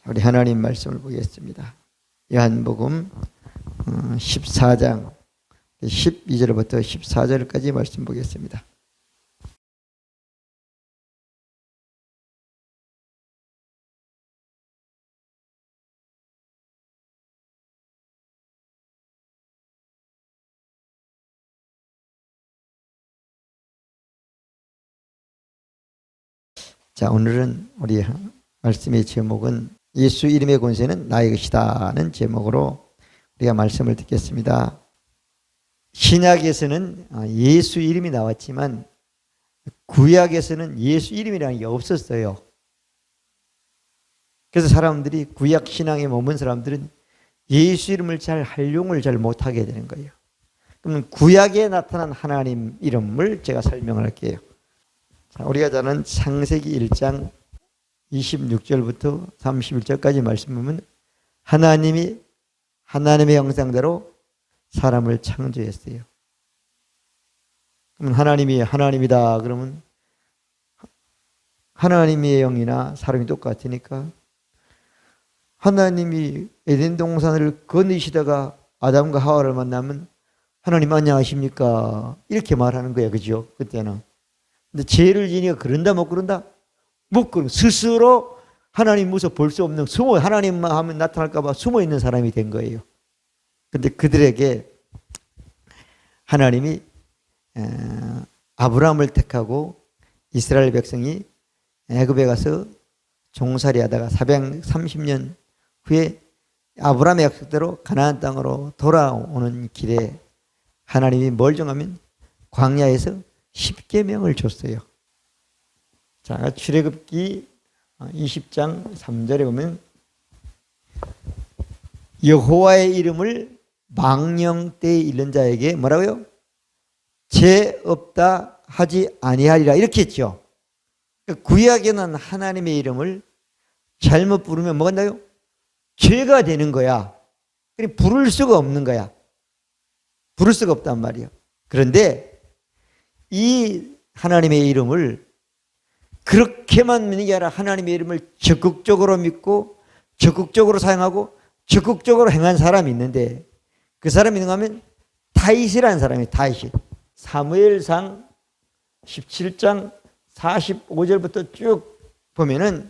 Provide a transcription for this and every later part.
우리 하나님 말씀을 보겠습니다. 요한복음 14장 12절부터 14절까지 말씀 보겠습니다. 자, 오늘은 우리 말씀의 제목은 예수 이름의 권세는 나의 것이다는 제목으로 우리가 말씀을 듣겠습니다. 신약에서는 예수 이름이 나왔지만 구약에서는 예수 이름이라는 게 없었어요. 그래서 사람들이 구약 신앙에 머문 사람들은 예수 이름을 잘 활용을 잘 못하게 되는 거예요. 그러면 구약에 나타난 하나님 이름을 제가 설명을 할게요. 자, 우리가 잘 아는 창세기 1장 26절부터 31절까지 말씀 보면 하나님이 하나님의 형상대로 사람을 창조했어요. 그러면 하나님이 하나님이다 그러면 하나님의 영이나 사람이 똑같으니까 하나님이 에덴 동산을 거느시다가 아담과 하와를 만나면 하나님 안녕하십니까 이렇게 말하는 거예요. 그죠? 그때는. 근데 죄를 지니까 그런다 못 그런다? 못 그런 스스로 하나님 모습 볼 수 없는 숨어 하나님만 하면 나타날까 봐 숨어 있는 사람이 된 거예요. 근데 그들에게 하나님이 아브라함을 택하고 이스라엘 백성이 애굽에 가서 종살이 하다가 430년 후에 아브라함의 약속대로 가나안 땅으로 돌아오는 길에 하나님이 뭘 정하면 광야에서 10계명을 줬어요. 자, 출애굽기 20장 3절에 보면 여호와의 이름을 망령 때에 잃는 자에게 뭐라고요? 죄 없다 하지 아니하리라 이렇게 했죠. 구약에는 하나님의 이름을 잘못 부르면 뭐가 나요? 죄가 되는 거야. 부를 수가 없는 거야. 부를 수가 없단 말이에요. 그런데 이 하나님의 이름을 그렇게만 믿는 게 아니라 하나님의 이름을 적극적으로 믿고 적극적으로 사용하고 적극적으로 행한 사람이 있는데 그 사람이 누가 하면 다윗이라는 사람이에요. 다윗. 사무엘상 17장 45절부터 쭉 보면은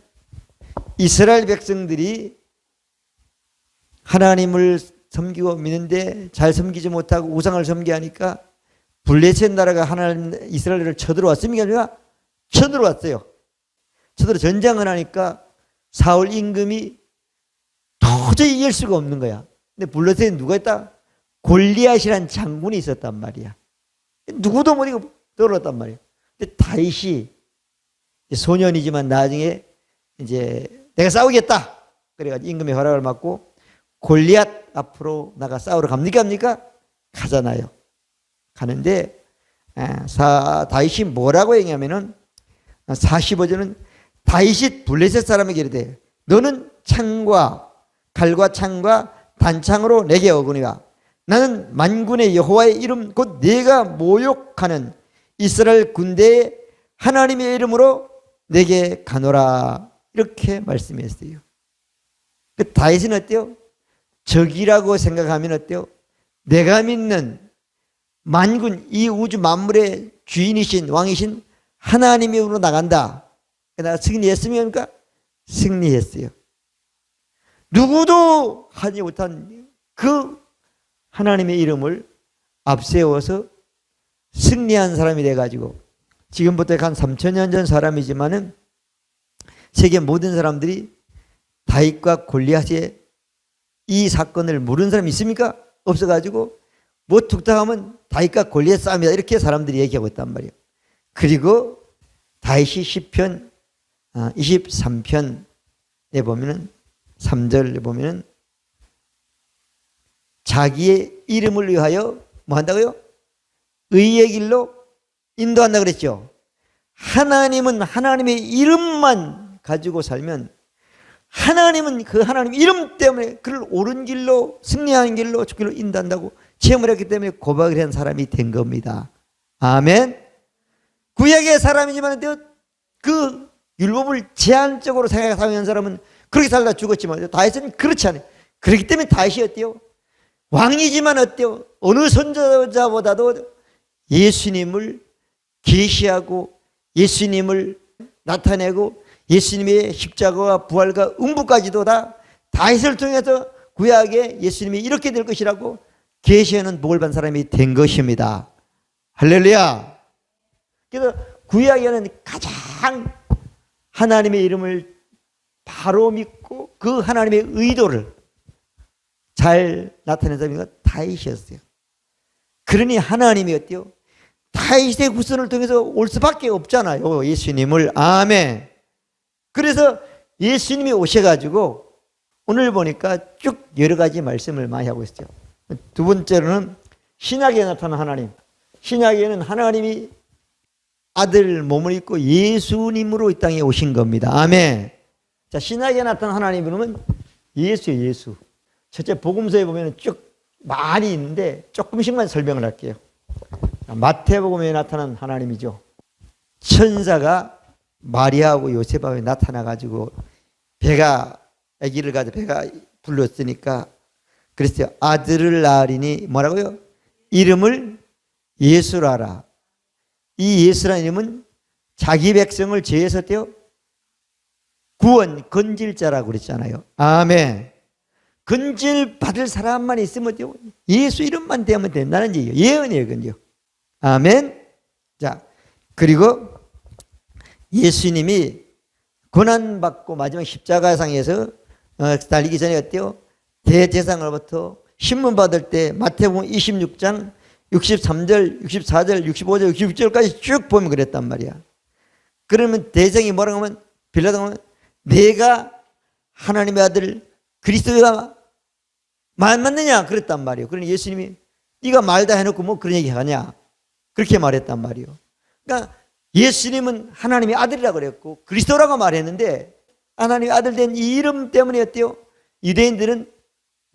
이스라엘 백성들이 하나님을 섬기고 믿는데 잘 섬기지 못하고 우상을 섬기하니까 블레셋 나라가 하나님 이스라엘을 쳐들어왔습니까? 아니라 쳐들어왔어요. 쳐들어 전쟁을 하니까 사울 임금이 도저히 이길 수가 없는 거야. 근데 블레셋에 누가 있다? 골리앗이란 장군이 있었단 말이야. 누구도 못 이기고 떨어졌단 말이야. 근데 다윗이 소년이지만 나중에 이제 내가 싸우겠다. 그래가지고 임금의 허락을 받고 골리앗 앞으로 나가 싸우러 갑니까? 가잖아요. 가는데 다윗이 뭐라고 얘기하면은 45절은 다윗이 블레셋 사람에게 이르되 너는 창과 칼과 창과 단창으로 내게 오거니와 나는 만군의 여호와의 이름 곧 네가 모욕하는 이스라엘 군대의 하나님의 이름으로 내게 가노라 이렇게 말씀했어요. 그 다윗은 어때요? 적이라고 생각하면 어때요? 내가 믿는 만군 이 우주 만물의 주인이신 왕이신 하나님의 이름으로 나간다. 내가 승리했습니까? 승리했어요. 누구도 하지 못한 그 하나님의 이름을 앞세워서 승리한 사람이 돼가지고 지금부터 한 3000년 전 사람이지만은 세계 모든 사람들이 다윗과 골리앗의 이 사건을 모르는 사람이 있습니까? 없어가지고 뭐 툭탁하면 다윗과 골리앗 싸움이다 이렇게 사람들이 얘기하고 있단 말이에요. 그리고 다윗이 시편 23편에 보면은 3절에 보면은 자기의 이름을 위하여 뭐 한다고요? 의의 길로 인도한다 그랬죠. 하나님은 하나님의 이름만 가지고 살면 하나님은 그 하나님 이름 때문에 그를 옳은 길로 승리하는 길로 주 길로 인도한다고 체험을 했기 때문에 고백을 한 사람이 된 겁니다. 아멘. 구약의 사람이지만 그 율법을 제한적으로 생각하는 사람은 그렇게 살다 죽었지만 다윗은 그렇지 않아요. 그렇기 때문에 다윗이 어때요? 왕이지만 어때요? 어느 선지자보다도 예수님을 계시하고 예수님을 나타내고 예수님의 십자가와 부활과 음부까지도 다 다윗을 통해서 구약에 예수님이 이렇게 될 것이라고 계시하는 복을 받은 사람이 된 것입니다. 할렐루야. 그래서 구약에는 가장 하나님의 이름을 바로 믿고 그 하나님의 의도를 잘 나타낸 사람이 다윗이었어요. 그러니 하나님이 어때요? 다윗의 후손을 통해서 올 수밖에 없잖아요. 예수님을. 아멘. 그래서 예수님이 오셔가지고 오늘 보니까 쭉 여러 가지 말씀을 많이 하고 있어요. 두 번째로는 신약에 나타난 하나님. 신약에는 하나님이 아들 몸을 입고 예수님으로 이 땅에 오신 겁니다. 아멘. 자, 신약에 나타난 하나님은 예수예요, 예수. 첫째 복음서에 보면 쭉 많이 있는데 조금씩만 설명을 할게요. 마태복음에 나타난 하나님이죠. 천사가 마리아하고 요셉하고 나타나가지고 아기를 가져 배가 불렀으니까 그랬어요. 아들을 낳으리니 뭐라고요? 이름을 예수라라. 이 예수라는 이름은 자기 백성을 죄에서 떼어 구원, 건질 자라고 그랬잖아요. 아멘. 건질 받을 사람만 있으면 돼요. 예수 이름만 대하면 된다는 얘기예요. 예언이에요, 그건요. 아멘. 자, 그리고 예수님이 고난받고 마지막 십자가상에서 달리기 전에 어때요? 대제사장으로부터 신문 받을 때 마태복음 26장 63절, 64절, 65절, 66절까지 쭉 보면 그랬단 말이야. 그러면 대장이 뭐라고 하면 빌라도가 하면 내가 하나님의 아들 그리스도가 말 맞느냐 그랬단 말이에요. 그러니 예수님이 네가 말다 해놓고 뭐 그런 얘기 하냐 그렇게 말했단 말이에요. 그러니까 예수님은 하나님의 아들이라고 그랬고 그리스도라고 말했는데 하나님의 아들 된 이 이름 때문에 어때요? 유대인들은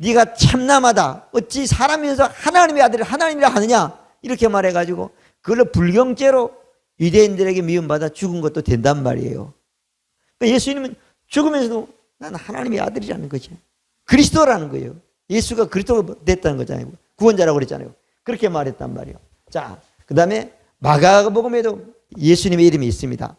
네가 참남하다. 어찌 사람이면서 하나님의 아들을 하나님이라 하느냐 이렇게 말해가지고 그걸로 불경죄로 유대인들에게 미움받아 죽은 것도 된단 말이에요. 그러니까 예수님은 죽으면서도 난 하나님의 아들이라는 거지. 그리스도라는 거예요. 예수가 그리스도가 됐다는 거잖아요. 구원자라고 그랬잖아요. 그렇게 말했단 말이에요. 자, 그 다음에 마가복음에도 예수님의 이름이 있습니다.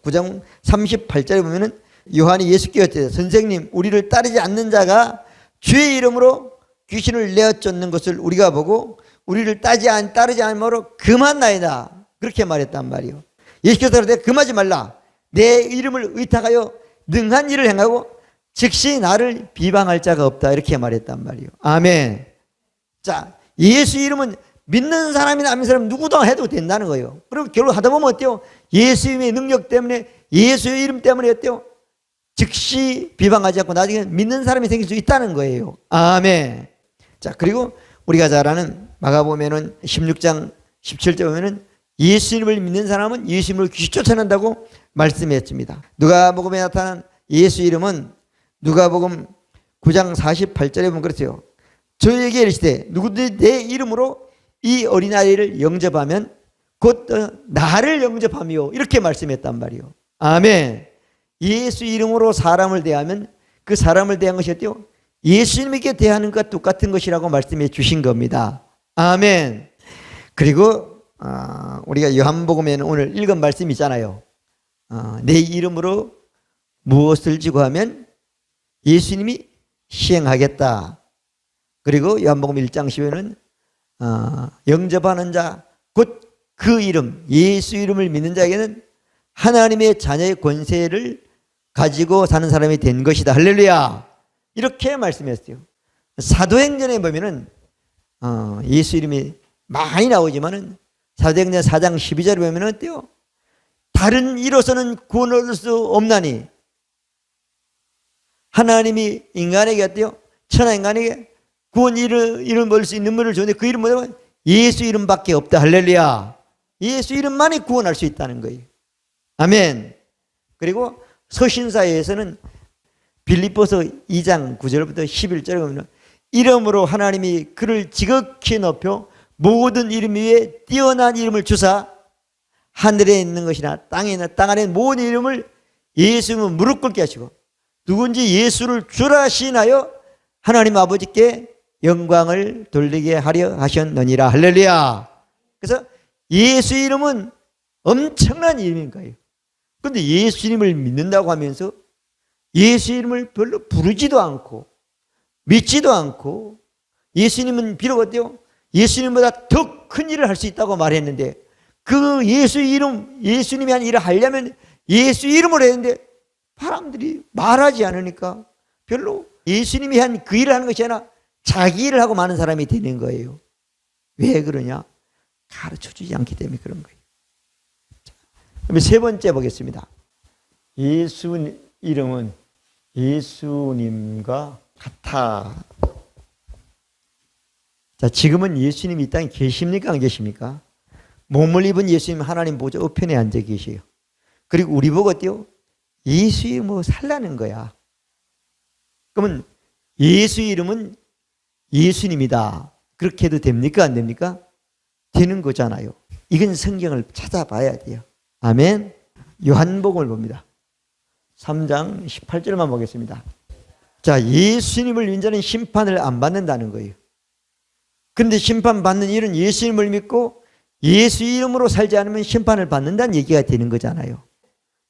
9장 38절에 보면은 요한이 예수께 여쭤요. 선생님, 우리를 따르지 않는 자가 주의 이름으로 귀신을 내어 쫓는 것을 우리가 보고 우리를 따르지 않으므로 금하나이다. 그렇게 말했단 말이에요. 예수께서 그러되 금하지 말라. 내 이름을 의탁하여 능한 일을 행하고 즉시 나를 비방할 자가 없다. 이렇게 말했단 말이에요. 아멘. 자, 예수 이름은 믿는 사람이나 안 믿는 사람 누구도 해도 된다는 거예요. 그럼 결국 하다 보면 어때요? 예수님의 능력 때문에 예수의 이름 때문에 어때요? 즉시 비방하지 않고 나중에 믿는 사람이 생길 수 있다는 거예요. 아멘. 자, 그리고 우리가 잘 아는 마가복음에는 16장 17절 보면은 예수님을 믿는 사람은 예수님을 귀신 쫓아낸다고 말씀했습니다. 누가복음에 나타난 예수 이름은 누가복음 9장 48절에 보면 그렇죠. 저에게 이르시되 누구든지 내 이름으로 이 어린아이를 영접하면 곧 나를 영접하며 이렇게 말씀했단 말이에요. 아멘. 예수 이름으로 사람을 대하면 그 사람을 대한 것이 어때요? 예수님에게 대하는 것과 똑같은 것이라고 말씀해 주신 겁니다. 아멘. 그리고 우리가 요한복음에는 오늘 읽은 말씀이 있잖아요. 내 이름으로 무엇을 지고 하면 예수님이 시행하겠다. 그리고 요한복음 1장 10에는 영접하는 자, 곧 그 이름, 예수 이름을 믿는 자에게는 하나님의 자녀의 권세를 가지고 사는 사람이 된 것이다. 할렐루야. 이렇게 말씀했어요. 사도행전에 보면은 예수 이름이 많이 나오지만은 사도행전 4장 12절에 보면 어때요? 다른 이로서는 구원을 얻을 수 없나니 하나님이 인간에게 어때요? 천하 인간에게 구원 이름 얻을 수 있는 분을 주는데 그 이름 뭐냐면 예수 이름밖에 없다. 할렐루야. 예수 이름만이 구원할 수 있다는 거예요. 아멘. 그리고 서신사에서는 빌립보서 2장 9절부터 11절에 보면 이름으로 하나님이 그를 지극히 높여 모든 이름 위에 뛰어난 이름을 주사 하늘에 있는 것이나 땅에 있는 땅 안에 모든 이름을 예수 이름으로 무릎 꿇게 하시고 누군지 예수를 주라 시인하여 하나님 아버지께 영광을 돌리게 하려 하셨느니라. 할렐루야. 그래서 예수 이름은 엄청난 이름인 거예요. 그런데 예수 이름을 믿는다고 하면서 예수 이름을 별로 부르지도 않고 믿지도 않고 예수님은 비록 어때요? 예수님보다 더 큰 일을 할 수 있다고 말했는데 그 예수 이름, 예수님이 한 일을 하려면 예수 이름으로 했는데 사람들이 말하지 않으니까 별로 예수님이 한 그 일을 하는 것이 아니라 자기 일을 하고 많은 사람이 되는 거예요. 왜 그러냐? 가르쳐주지 않기 때문에 그런 거예요. 그럼 세 번째 보겠습니다. 예수 이름은 예수님과 같아. 자, 지금은 예수님이 이 땅에 계십니까? 안 계십니까? 몸을 입은 예수님 하나님 보좌 우편에 앉아 계세요. 그리고 우리 보고 어때요? 예수 이름으로 살라는 거야. 그러면 예수 이름은 예수님이다. 그렇게 해도 됩니까? 안 됩니까? 되는 거잖아요. 이건 성경을 찾아봐야 돼요. 아멘. 요한복음을 봅니다. 3장 18절만 보겠습니다. 자, 예수님을 믿는 자는 심판을 안 받는다는 거예요. 그런데 심판받는 일은 예수님을 믿고 예수 이름으로 살지 않으면 심판을 받는다는 얘기가 되는 거잖아요.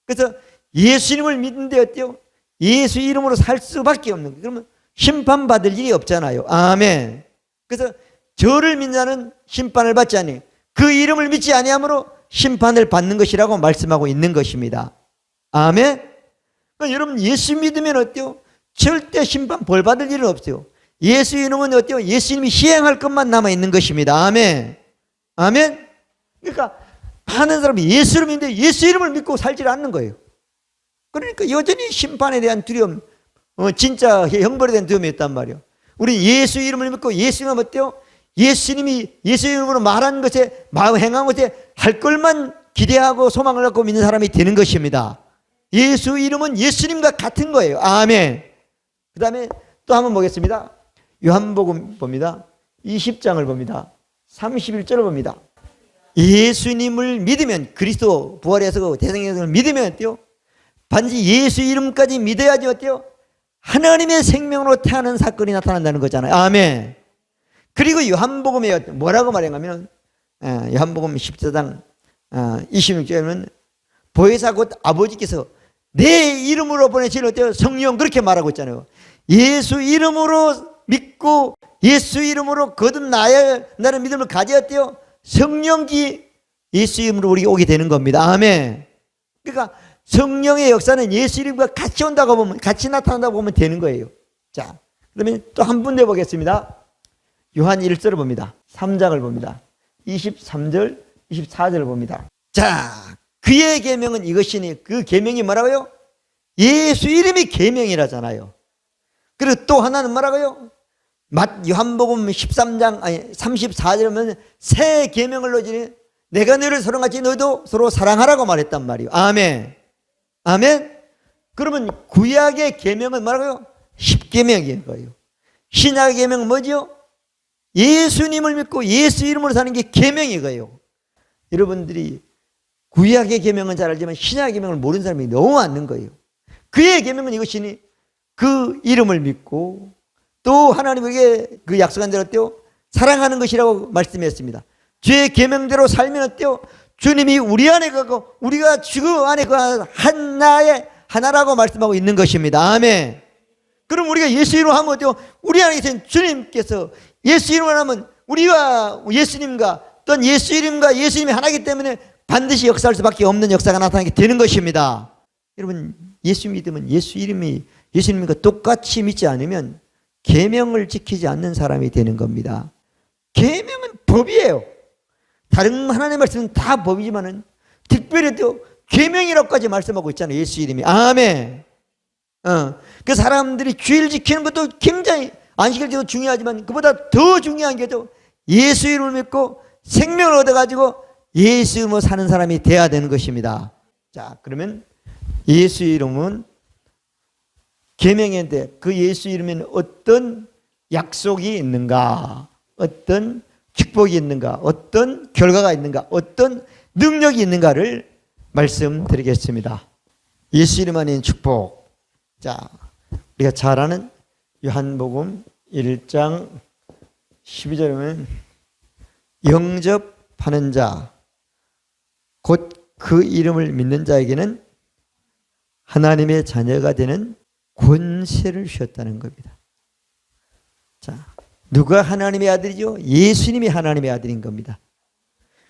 그래서 예수님을 믿는데 어때요? 예수 이름으로 살 수밖에 없는 거예요. 그러면 심판받을 일이 없잖아요. 아멘. 그래서 저를 믿는 자는 심판을 받지 아니해요. 그 이름을 믿지 아니함으로 심판을 받는 것이라고 말씀하고 있는 것입니다. 아멘. 그러니까 여러분 예수 믿으면 어때요? 절대 심판 벌 받을 일은 없어요. 예수 이름은 어때요? 예수님이 시행할 것만 남아있는 것입니다. 아멘. 아멘. 그러니까 많은 사람이 예수를 믿는데 예수 이름을 믿고 살지 않는 거예요. 그러니까 여전히 심판에 대한 두려움, 진짜 형벌에 대한 두려움이 있단 말이에요. 우리 예수 이름을 믿고 예수 이름은 어때요? 예수님이 예수 이름으로 말한 것에, 행한 것에 할 것만 기대하고 소망을 갖고 믿는 사람이 되는 것입니다. 예수 이름은 예수님과 같은 거예요. 아멘. 그 다음에 또 한번 보겠습니다. 요한복음 봅니다. 20장을 봅니다. 31절을 봅니다. 예수님을 믿으면, 그리스도 부활해서 대성령을 믿으면 어때요? 반드시 예수 이름까지 믿어야지 어때요? 하나님의 생명으로 태어나는 사건이 나타난다는 거잖아요. 아멘. 그리고 요한복음에 뭐라고 말했냐면 요한복음 14장 26절에는 보혜사 곧 아버지께서 내 이름으로 보내신 어때요? 성령 그렇게 말하고 있잖아요. 예수 이름으로 믿고 예수 이름으로 거듭 나는 믿음을 가졌대요. 성령이 예수 이름으로 우리가 오게 되는 겁니다. 아멘. 그러니까 성령의 역사는 예수 이름과 같이 온다고 보면, 같이 나타난다고 보면 되는 거예요. 자, 그러면 또 한 분 더 보겠습니다. 요한 1절을 봅니다. 3장을 봅니다. 23절, 24절을 봅니다. 자, 그의 계명은 이것이니, 그 계명이 뭐라고요? 예수 이름이 계명이라잖아요. 그리고 또 하나는 뭐라고요? 요한복음 13장 34절에 보면 새 계명을 넣으니 내가 너를 서로같이 너도 서로 사랑하라고 말했단 말이에요. 아멘. 아멘. 그러면 구약의 계명은 뭐라고요? 십계명인 거예요. 신약의 계명은 뭐죠? 예수님을 믿고 예수 이름으로 사는 게 계명이고요. 여러분들이 구약의 계명은 잘 알지만 신약의 계명을 모르는 사람이 너무 많은 거예요. 그의 계명은 이것이니 그 이름을 믿고 또 하나님에게 그 약속한 대로 어때요? 사랑하는 것이라고 말씀했습니다. 주의 계명대로 살면 어때요? 주님이 우리 안에 가고 우리가 주 안에 그 하나라고 말씀하고 있는 것입니다. 아멘. 그럼 우리가 예수 이름으로 하면 어때요? 우리 안에 계신 주님께서 예수 이름으로 하면 우리와 예수님과 또는 예수 이름과 예수님이 하나이기 때문에 반드시 역사할 수밖에 없는 역사가 나타나게 되는 것입니다. 여러분 예수 믿으면 예수 이름이 예수님과 똑같이 믿지 않으면 계명을 지키지 않는 사람이 되는 겁니다. 계명은 법이에요. 다른 하나님의 말씀은 다 법이지만은 특별히 또 계명이라고까지 말씀하고 있잖아요. 예수 이름이. 아멘. 그 사람들이 주일 지키는 것도 굉장히 안식일 지도 중요하지만 그보다 더 중요한 게죠. 예수 이름을 믿고 생명을 얻어가지고 예수 이름으로 사는 사람이 돼야 되는 것입니다. 자, 그러면 예수 이름은 계명인데 그 예수 이름에는 어떤 약속이 있는가? 어떤 축복이 있는가? 어떤 결과가 있는가? 어떤 능력이 있는가를 말씀드리겠습니다. 예수 이름 안에 있는 축복. 자, 우리가 잘 아는 요한복음 1장 12절에 보면 영접하는 자, 곧 그 이름을 믿는 자에게는 하나님의 자녀가 되는 권세를 주셨다는 겁니다. 자, 누가 하나님의 아들이죠? 예수님이 하나님의 아들인 겁니다.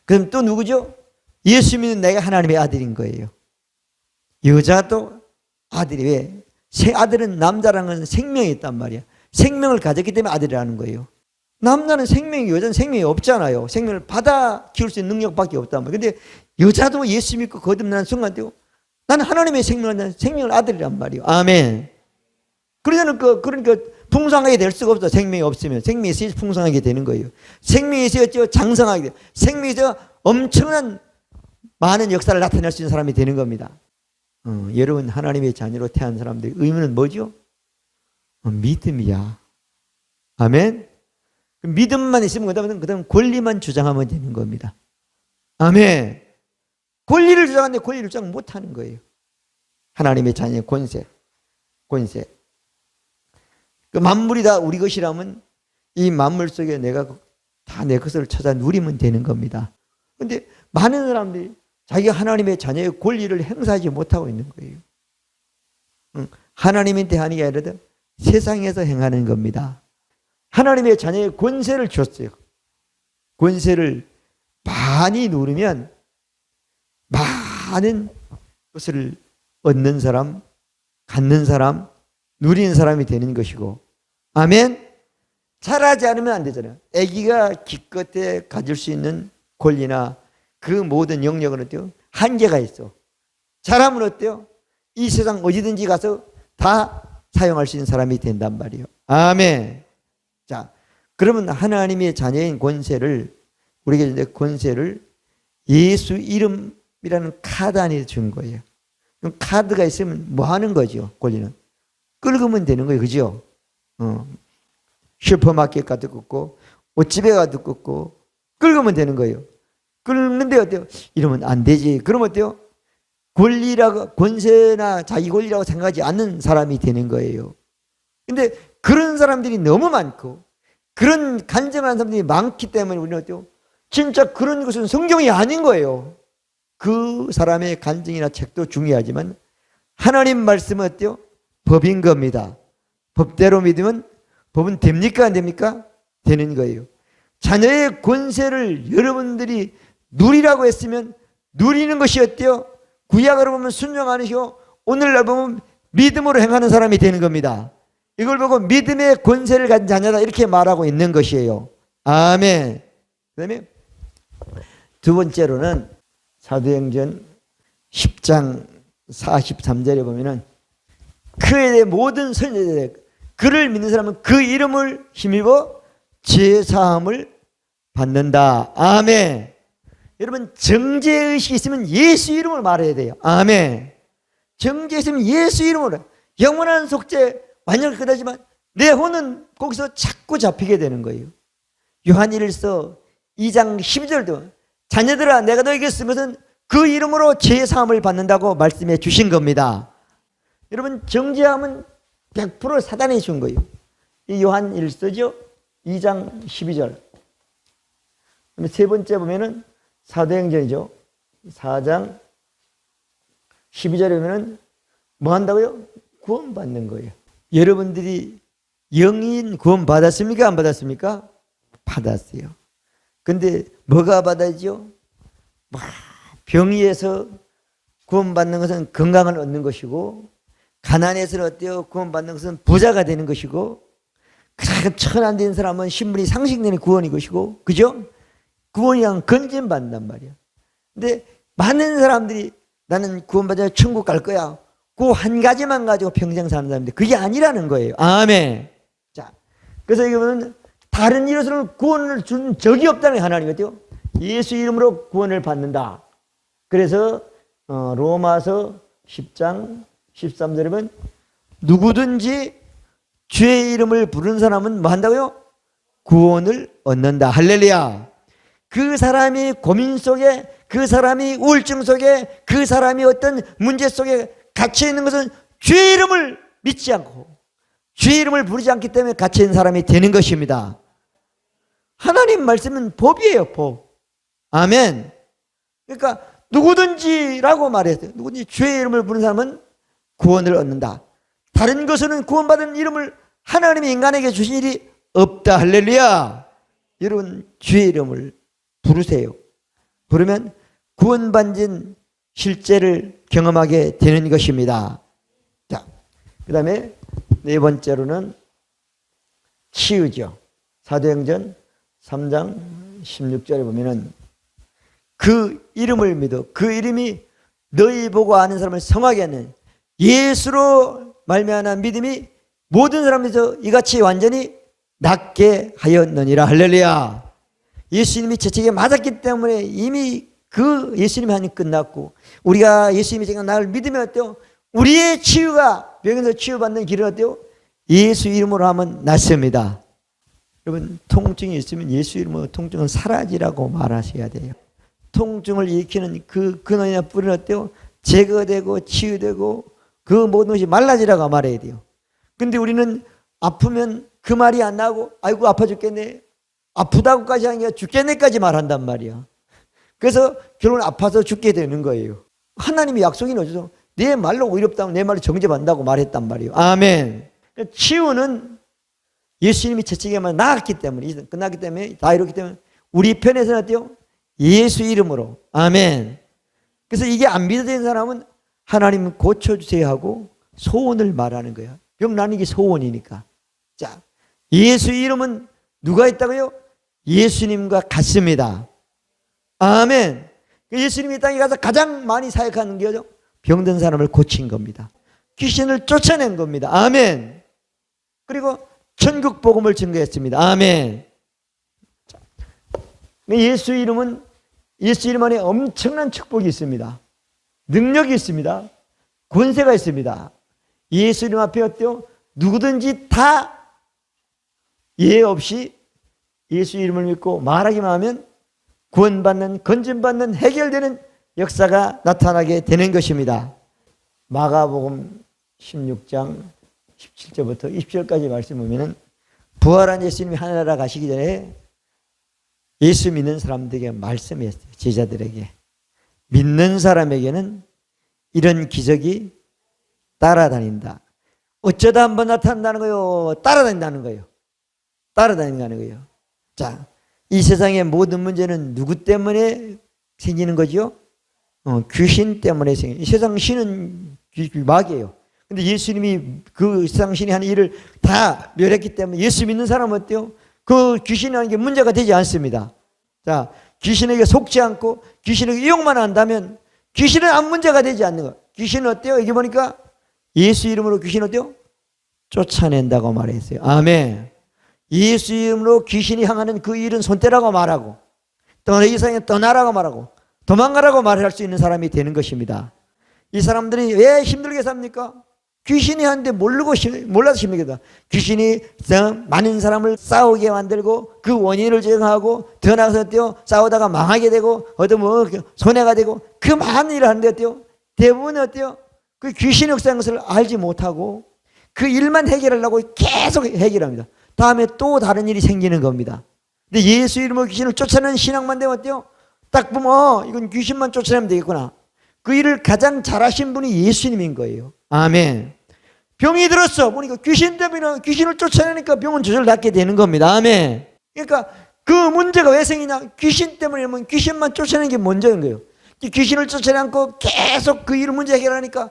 그럼 또 누구죠? 예수 믿는 내가 하나님의 아들인 거예요. 여자도 아들이 왜? 새 아들은 남자라는 건 생명이 있단 말이야. 생명을 가졌기 때문에 아들이라는 거예요. 남자는 생명이, 여자는 생명이 없잖아요. 생명을 받아 키울 수 있는 능력밖에 없단 말이에요. 근데 여자도 예수 믿고 거듭나는 순간 되고 나는 하나님의 생명을 아들이란 말이에요. 아멘. 그러니까 풍성하게 될 수가 없어. 생명이 없으면. 생명이 있어야 풍성하게 되는 거예요. 생명이 있어야 장성하게 돼요. 생명이 있어야 엄청난 많은 역사를 나타낼 수 있는 사람이 되는 겁니다. 여러분 하나님의 자녀로 태어난 사람들의 의무는 뭐죠? 믿음이야. 아멘. 믿음만 있으면 그다음 권리만 주장하면 되는 겁니다. 아멘. 권리를 주장하는데 권리를 주장 못하는 거예요. 하나님의 자녀의 권세. 그 만물이 다 우리 것이라면 이 만물 속에 내가 다 내 것을 찾아 누리면 되는 겁니다. 그런데 많은 사람들이 자기가 하나님의 자녀의 권리를 행사하지 못하고 있는 거예요. 하나님한테 하는 게 아니라 세상에서 행하는 겁니다. 하나님의 자녀의 권세를 줬어요. 권세를 많이 누리면 많은 것을 얻는 사람, 갖는 사람, 누리는 사람이 되는 것이고, 아멘. 잘하지 않으면 안 되잖아요. 아기가 기껏해 가질 수 있는 권리나 그 모든 영역은 어때요? 한계가 있어. 잘하면 어때요? 이 세상 어디든지 가서 다 사용할 수 있는 사람이 된단 말이에요. 아멘. 자, 그러면 하나님의 자녀인 권세를, 우리에게 이제 권세를 예수 이름이라는 카드 안에 준 거예요. 그럼 카드가 있으면 뭐 하는 거죠? 권리는 끌으면 되는 거예요. 그죠? 슈퍼마켓 가도 끌고 옷집에 가도 끌고 끌으면 되는 거예요. 끌는데 어때요? 이러면 안 되지. 그러면 어때요? 권리라고, 권세나 자기 권리라고 생각하지 않는 사람이 되는 거예요. 근데 그런 사람들이 너무 많고 그런 간증하는 사람들이 많기 때문에 우리는 어때요? 진짜 그런 것은 성경이 아닌 거예요. 그 사람의 간증이나 책도 중요하지만 하나님 말씀은 어때요? 법인 겁니다. 법대로 믿으면 법은 됩니까? 안 됩니까? 되는 거예요. 자녀의 권세를 여러분들이 누리라고 했으면 누리는 것이 어때요? 구약으로 보면 순종 아니시고 오늘날 보면 믿음으로 행하는 사람이 되는 겁니다. 이걸 보고 믿음의 권세를 가진 자녀다 이렇게 말하고 있는 것이에요. 아멘. 그 다음에 두 번째로는 사도행전 10장 43절에 보면은 그에 대해 모든 선지자들 그를 믿는 사람은 그 이름을 힘입어 죄사함을 받는다. 아멘. 여러분 정죄의식이 있으면 예수 이름을 말해야 돼요. 아멘. 정죄 있으면 예수 이름으로 영원한 속죄 완전히 끝나지만 내 혼은 거기서 자꾸 잡히게 되는 거예요. 요한일서 2장 12절도 자녀들아 내가 너에게 쓴 것은 그 이름으로 죄사함을 받는다고 말씀해 주신 겁니다. 여러분 정죄함은 100% 사단이 준 거예요. 이 요한일서죠. 2장 12절. 세 번째 보면은 사도행전이죠. 4장 12절에 보면은 뭐 한다고요? 구원받는 거예요. 여러분들이 영인 구원 받았습니까? 안 받았습니까? 받았어요. 근데 뭐가 받아야죠? 병이에서 구원받는 것은 건강을 얻는 것이고 가난해서는 어때요? 구원받는 것은 부자가 되는 것이고 천 안 된 사람은 신분이 상식되는 구원이 것이고 그죠? 구원이랑 건진받는단 말이야. 근데 많은 사람들이 나는 구원받아 천국 갈 거야. 그 한 가지만 가지고 평생 사는 사람인데 그게 아니라는 거예요. 아멘. 자, 그래서 여기 보면 다른 이로서는 구원을 준 적이 없다는 게 하나님 같아요. 예수 이름으로 구원을 받는다. 그래서 로마서 10장 13절에 보면 누구든지 주의 이름을 부르는 사람은 뭐 한다고요? 구원을 얻는다. 할렐루야. 그 사람이 고민 속에, 그 사람이 우울증 속에, 그 사람이 어떤 문제 속에 갇혀 있는 것은 주의 이름을 믿지 않고 주의 이름을 부르지 않기 때문에 갇혀 있는 사람이 되는 것입니다. 하나님 말씀은 법이에요, 법. 아멘. 그러니까 누구든지라고 말했어요. 누구든지 주의 이름을 부르는 사람은 구원을 얻는다. 다른 것은 구원받은 이름을 하나님이 인간에게 주신 일이 없다. 할렐루야. 여러분 주의 이름을 부르세요. 부르면 구원받은 실제를 경험하게 되는 것입니다. 자, 그 다음에 네 번째로는 치유죠. 사도행전 3장 16절에 보면은 그 이름을 믿어 그 이름이 너희 보고 아는 사람을 성하게 하는 예수로 말미암은 믿음이 모든 사람에서 이같이 완전히 낫게 하였느니라. 할렐루야. 예수님이 저쪽에 맞았기 때문에 이미 그 예수님이 하니 끝났고 우리가 예수님이 제가 나를 믿으면 어때요? 우리의 치유가 병에서 치유받는 길은 어때요? 예수 이름으로 하면 낫습니다. 여러분 통증이 있으면 예수 이름으로 통증은 사라지라고 말하셔야 돼요. 통증을 일으키는 그 근원이나 뿌리는 어때요? 제거되고 치유되고 그 모든 것이 말라지라고 말해야 돼요. 근데 우리는 아프면 그 말이 안 나고 아이고 아파 죽겠네 아프다고까지 하는 게 죽겠네까지 말한단 말이야. 그래서 결국은 아파서 죽게 되는 거예요. 하나님의 약속이 어디서 내 말로 의롭다면 내 말로 정죄받는다고 말했단 말이에요. 아멘. 치유는 예수님이 저쪽에만 나았기 때문에 끝났기 때문에 다 이렇기 때문에 우리 편에서는 어때요? 예수 이름으로. 아멘. 그래서 이게 안 믿어지는 사람은 하나님 고쳐주세요 하고 소원을 말하는 거야. 병 나는 게 소원이니까. 자, 예수 이름은 누가 있다고요? 예수님과 같습니다. 아멘. 예수님이 땅에 가서 가장 많이 사역하는 게 병든 사람을 고친 겁니다. 귀신을 쫓아낸 겁니다. 아멘. 그리고 천국 복음을 증거했습니다. 아멘. 예수 이름은 예수 이름 안에 엄청난 축복이 있습니다. 능력이 있습니다. 권세가 있습니다. 예수 이름 앞에 어때요? 누구든지 다 예외 없이 예수 이름을 믿고 말하기만 하면 구원받는, 건진받는, 해결되는 역사가 나타나게 되는 것입니다. 마가복음 16장 17절부터 20절까지 말씀 보면은 부활한 예수님이 하늘나라 가시기 전에 예수 믿는 사람들에게 말씀했어요. 제자들에게. 믿는 사람에게는 이런 기적이 따라다닌다. 어쩌다 한번 나타난다는 거예요. 따라다닌다는 거예요. 따라다닌다는 거예요. 자, 이 세상의 모든 문제는 누구 때문에 생기는 거죠? 귀신 때문에 생겨요. 이 세상 신은 마귀예요. 근데 예수님이 그 세상 신이 하는 일을 다 멸했기 때문에 예수 믿는 사람은 어때요? 그 귀신이라는 게 문제가 되지 않습니다. 자, 귀신에게 속지 않고 귀신에게 이용만 한다면 귀신은 아무 문제가 되지 않는 거예요. 귀신은 어때요? 여기 보니까 예수 이름으로 귀신 어때요? 쫓아낸다고 말했어요. 아멘. 예수 이름으로 귀신이 향하는 그 일은 손떼라고 말하고 이 세상에 떠나라고 말하고 도망가라고 말할 수 있는 사람이 되는 것입니다. 이 사람들이 왜 힘들게 삽니까? 귀신이 하는데 몰라서 힘들겠다. 귀신이 많은 사람을 싸우게 만들고 그 원인을 제공하고 더 나아가서 어때요? 싸우다가 망하게 되고 손해가 되고 그 많은 일을 하는데 어때요? 대부분 어때요? 그 귀신이 역사하는 것을 알지 못하고 그 일만 해결하려고 계속 해결합니다. 다음에 또 다른 일이 생기는 겁니다. 근데 예수 이름으로 귀신을 쫓아내는 신앙만 되면 어때요? 딱 보면 이건 귀신만 쫓아내면 되겠구나. 그 일을 가장 잘하신 분이 예수님인 거예요. 아멘. 병이 들었어. 보니까 귀신 때문에 귀신을 쫓아내니까 병은 저절 낫게 되는 겁니다. 아멘. 그러니까 그 문제가 왜 생기냐? 귀신 때문이면 귀신만 쫓아내는 게 먼저인 거예요. 귀신을 쫓아내지 않고 계속 그 일 문제 해결하니까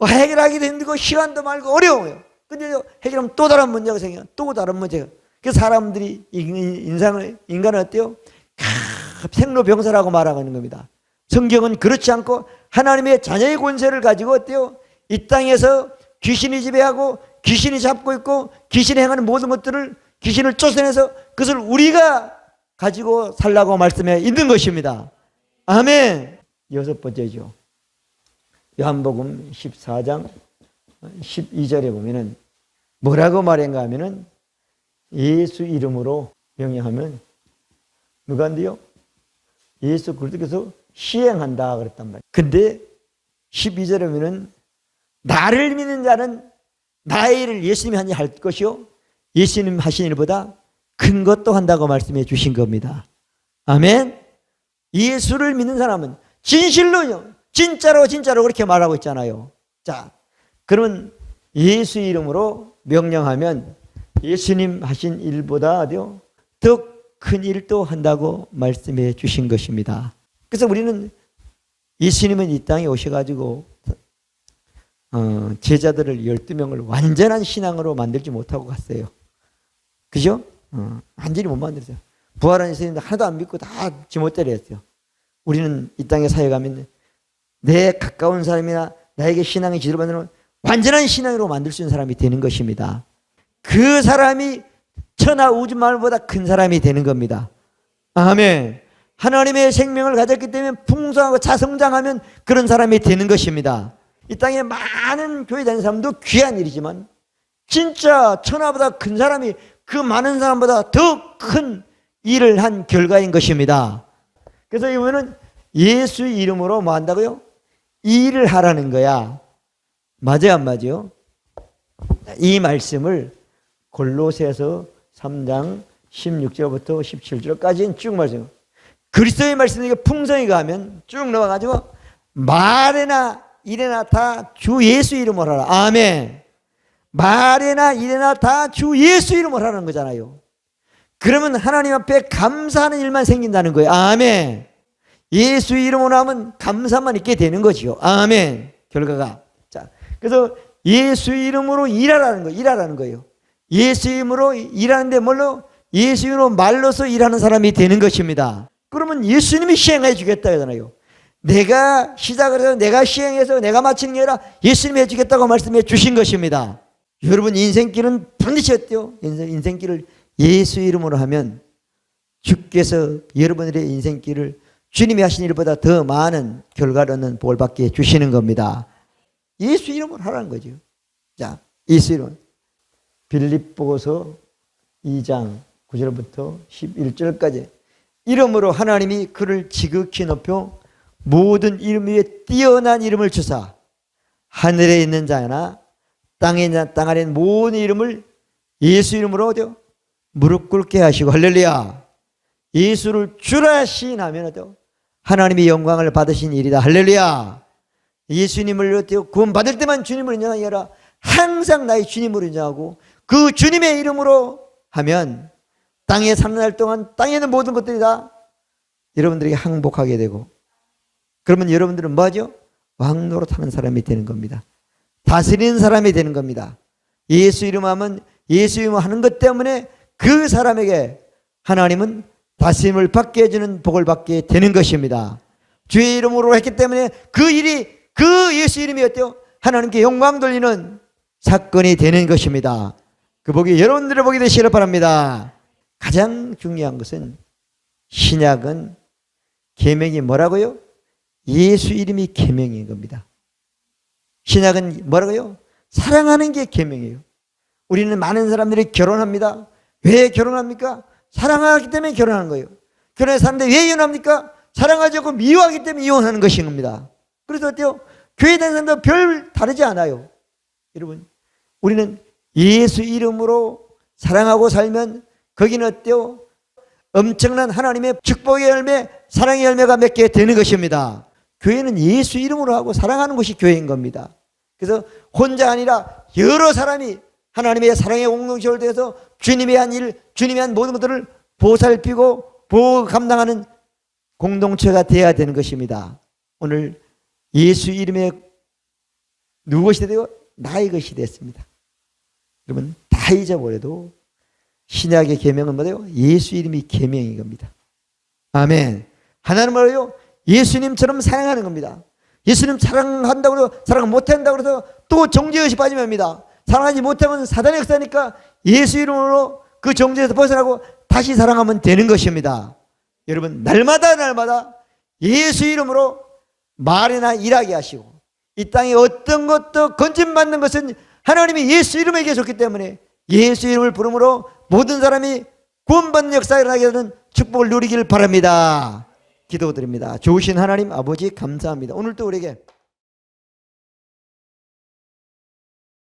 해결하기도 힘들고 시간도 말고 어려워요. 근데 해결하면 또 다른 문제가 생겨요. 또 다른 문제가. 그래서 사람들이 인간은 어때요? 생로병사라고 말하는 겁니다. 성경은 그렇지 않고 하나님의 자녀의 권세를 가지고 어때요? 이 땅에서 귀신이 지배하고 귀신이 잡고 있고 귀신이 행하는 모든 것들을 귀신을 쫓아내서 그것을 우리가 가지고 살라고 말씀해 있는 것입니다. 아멘. 여섯 번째죠. 요한복음 14장 12절에 보면은 뭐라고 말했는가 하면은 예수 이름으로 명령하면 누가 한대요? 예수 그리스도께서 시행한다 그랬단 말이에요. 근데 12절에 보면은 나를 믿는 자는 나의 일을 예수님이 하니 할 것이요 예수님 하신 일보다 큰 것도 한다고 말씀해 주신 겁니다. 아멘. 예수를 믿는 사람은 진실로요, 진짜로 그렇게 말하고 있잖아요. 자, 그러면 예수 이름으로 명령하면 예수님 하신 일보다요 더 큰 일도 한다고 말씀해 주신 것입니다. 그래서 우리는 예수님은 이 땅에 오셔가지고 제자들을 12명을 완전한 신앙으로 만들지 못하고 갔어요. 그죠? 완전히 못 만들었어요. 부활한 예수님도 하나도 안 믿고 다 지못대로 했어요. 우리는 이 땅에 사역하면 내 가까운 사람이나 나에게 신앙의 지도를 받는 완전한 신앙으로 만들 수 있는 사람이 되는 것입니다. 그 사람이 천하 우주 만물보다 큰 사람이 되는 겁니다. 아멘. 하나님의 생명을 가졌기 때문에 풍성하고 자성장하면 그런 사람이 되는 것입니다. 이 땅에 많은 교회 다니는 사람도 귀한 일이지만 진짜 천하보다 큰 사람이 그 많은 사람보다 더 큰 일을 한 결과인 것입니다. 그래서 이번에는 예수 이름으로 뭐 한다고요? 일을 하라는 거야. 맞아요, 안 맞아요? 이 말씀을 골로새서 3장 16절부터 17절까지는 쭉 말씀. 그리스도의 말씀이 풍성히 가면 쭉 넘어가지고 말에나 일에나 다 주 예수 이름으로 하라. 아멘. 말에나 일에나 다 주 예수 이름으로 하라는 거잖아요. 그러면 하나님 앞에 감사하는 일만 생긴다는 거예요. 아멘. 예수 이름으로 하면 감사만 있게 되는 거지요. 아멘. 결과가. 자, 그래서 예수 이름으로 일하라는 거예요. 일하라는 거예요. 예수 이름으로 일하는데 뭘로? 예수 이름으로 말로서 일하는 사람이 되는 것입니다. 그러면 예수님이 시행해 주겠다 하잖아요. 내가 시작을 해서 내가 시행해서 내가 마치는 게 아니라 예수님이 해주겠다고 말씀해 주신 것입니다. 여러분 인생길은 반드시 어때요? 인생길을 예수 이름으로 하면 주께서 여러분들의 인생길을 주님이 하신 일보다 더 많은 결과를 얻는 복을 받게 주시는 겁니다. 예수 이름으로 하라는 거죠. 자, 예수 이름. 빌립보서 2장 9절부터 11절까지 이름으로 하나님이 그를 지극히 높여 모든 이름 위에 뛰어난 이름을 주사 하늘에 있는 자나 땅에 있는 땅 아래 있는 모든 이름을 예수 이름으로 어디요? 무릎 꿇게 하시고 할렐루야. 예수를 주라 시인하면 어때요? 하나님의 영광을 받으신 일이다. 할렐루야. 예수님을 어때요? 구원 받을 때만 주님을 인정하는 게 아니라 항상 나의 주님으로 인정하고 그 주님의 이름으로 하면 땅에 3날 동안 땅에 있는 모든 것들이 다 여러분들에게 항복하게 되고 그러면 여러분들은 뭐죠? 왕노릇하는 사람이 되는 겁니다. 다스리는 사람이 되는 겁니다. 예수 이름 하면 예수 이름 하는 것 때문에 그 사람에게 하나님은 다스림을 받게 해주는 복을 받게 되는 것입니다. 주의 이름으로 했기 때문에 그 일이 그 예수 이름이 어때요? 하나님께 영광 돌리는 사건이 되는 것입니다. 그 복이 여러분들의 복이 되시기를 바랍니다. 가장 중요한 것은 신약은 계명이 뭐라고요? 예수 이름이 계명인 겁니다. 신약은 뭐라고요? 사랑하는 게 계명이에요. 우리는 많은 사람들이 결혼합니다. 왜 결혼합니까? 사랑하기 때문에 결혼하는 거예요. 결혼해서 사는데 왜 이혼합니까? 사랑하지 않고 미워하기 때문에 이혼하는 것인 겁니다. 그래서 어때요? 교회 다니는 사람도 별 다르지 않아요. 여러분, 우리는 예수 이름으로 사랑하고 살면 거기는 어때요? 엄청난 하나님의 축복의 열매, 사랑의 열매가 맺게 되는 것입니다. 교회는 예수 이름으로 하고 사랑하는 것이 교회인 겁니다. 그래서 혼자 아니라 여러 사람이 하나님의 사랑의 공동체를 통해서 주님이 한 일, 주님이 한 모든 것들을 보살피고 감당하는 공동체가 되어야 되는 것입니다. 오늘 예수 이름에 누구 것이 되고 나의 것이 됐습니다. 여러분 다 잊어버려도 신약의 계명은 뭐예요? 예수 이름이 계명인 겁니다. 아멘. 하나는 뭐예요? 예수님처럼 사랑하는 겁니다. 예수님 사랑한다고 해서 사랑 못한다고 해서 또 정죄의식 빠지면 합니다. 사랑하지 못하면 사단의 역사니까 예수 이름으로 그 정죄에서 벗어나고 다시 사랑하면 되는 것입니다. 여러분 날마다 예수 이름으로 말이나 일하게 하시고 이 땅에 어떤 것도 건진받는 것은 하나님이 예수 이름에게 줬기 때문에 예수 이름을 부름으로 모든 사람이 구원받는 역사를 일어나게 되는 축복을 누리길 바랍니다. 기도드립니다. 좋으신 하나님 아버지 감사합니다. 오늘도 우리에게